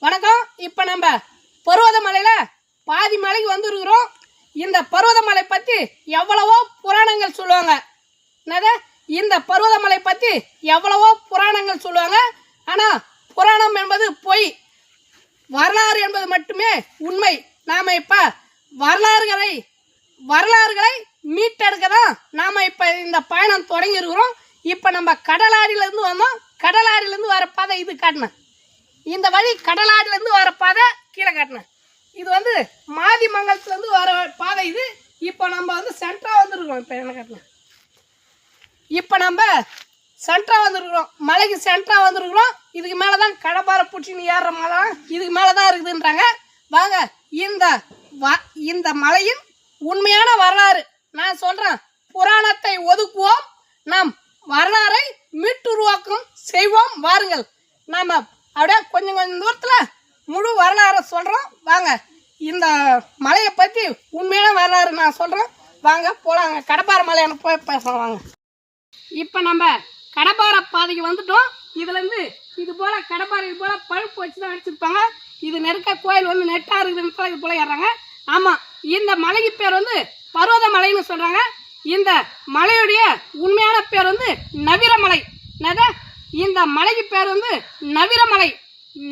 வணக்கம். இப்போ நம்ம பருவதமலையில் பாதி மலைக்கு வந்துருக்கிறோம். இந்த பருவதமலை பற்றி எவ்வளவோ புராணங்கள் சொல்லுவாங்க. என்னது, இந்த பருவதமலை பற்றி எவ்வளவோ புராணங்கள் சொல்லுவாங்க. ஆனால் புராணம் என்பது பொய், வரலாறு என்பது மட்டுமே உண்மை. நாம் இப்போ வரலாறுகளை மீட்டெடுக்க தான் நாம் இப்போ இந்த பயணம் தொடங்கியிருக்கிறோம். இப்போ நம்ம கடலாடியிலேருந்து வந்தோம். கடலாடியிலேருந்து வர பாதை இது காட்டினேன். இந்த வழி கடலாடிலேருந்து வர பாதை கீழே காட்டினேன். இது வந்து மாதிமங்கலத்துலேருந்து வர பாதை இது. இப்போ நம்ம வந்து சென்ட்ரா வந்துருக்கிறோம். இப்போ என்ன காட்டினேன், இப்போ நம்ம சென்ட்ரா வந்துருக்குறோம். மலைக்கு சென்ட்ரா வந்துருக்குறோம். இதுக்கு மேலே தான் கடப்பாறை பிடிச்சின்னு ஏறுற மலை இதுக்கு மேலே தான் இருக்குதுன்றாங்க. வாங்க, இந்த மலையின் உண்மையான வரலாறு நான் சொல்கிறேன். புராணத்தை ஒதுக்குவோம், நாம் வரலாறை மீட்டுருவாக்கம் செய்வோம். வாருங்கள், நாம் அப்படியே கொஞ்சம் தூரத்தில் முழு வரலாறை சொல்கிறோம். வாங்க, இந்த மலையை பற்றி உண்மையான வரலாறு நான் சொல்கிறேன். வாங்க போகலாங்க, கடப்பாறை மலையான போய் பேசலாம். வாங்க, இப்போ நம்ம கடப்பாறை பாதைக்கு வந்துட்டோம். இதுலேருந்து இது போல் கடப்பாறை இது போல் பழுப்பு வச்சு தான் அடிச்சிருப்பாங்க. இது நெருக்க கோயில் வந்து நெட்டாக இருக்குதுன்னு இது போல் ஏறாங்க. ஆமாம், இந்த மலைக்கு பேர் வந்து பர்வதமலைன்னு சொல்கிறாங்க. இந்த மலையுடைய உண்மையான பேர் வந்து நவிரமலை. இந்த மலைக்கு பேர் வந்து நவிரமலை.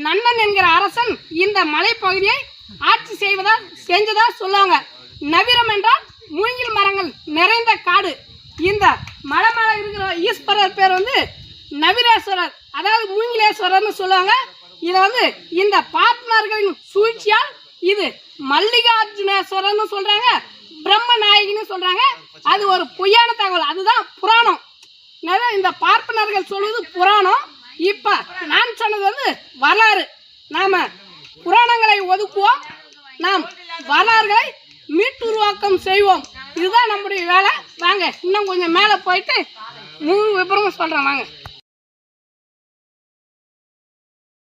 நன்னன் என்கிற அரசன் இந்த மலைப்பகுதியை ஆட்சி செஞ்சதா சொல்லுவாங்க. நவிரம் என்றால் மூங்கில் மரங்கள் நிறைந்த காடு. இந்த மலை மேலே இருக்கிற ஈஸ்வரர் பேர் வந்து நவிரேஸ்வரர், அதாவது மூங்கிலேஸ்வரர்னு சொல்லுவாங்க. இதை வந்து இந்த பார்ப்பனர்களின் சூழ்ச்சியால் இது மல்லிகார்ஜுனேஸ்வரர்னு சொல்றாங்க, பிரம்மநாயகின்னு சொல்றாங்க. அது ஒரு பொய்யான தகவல், அதுதான் புராணம். இந்த பார்ப்பனர்கள் சொல்வது புராணம். இப்ப நான் சொன்னது வந்து வரலாறு. நாம புராணங்களை ஒதுக்குவோம், நாம் வரலாறுகளை மீட்டுருவாக்கம் செய்வோம். இதுதான் நம்முடைய வேலை. வாங்க, இன்னும் கொஞ்சம் மேலே போயிட்டு முழு விபரமும் சொல்றேன். வாங்க.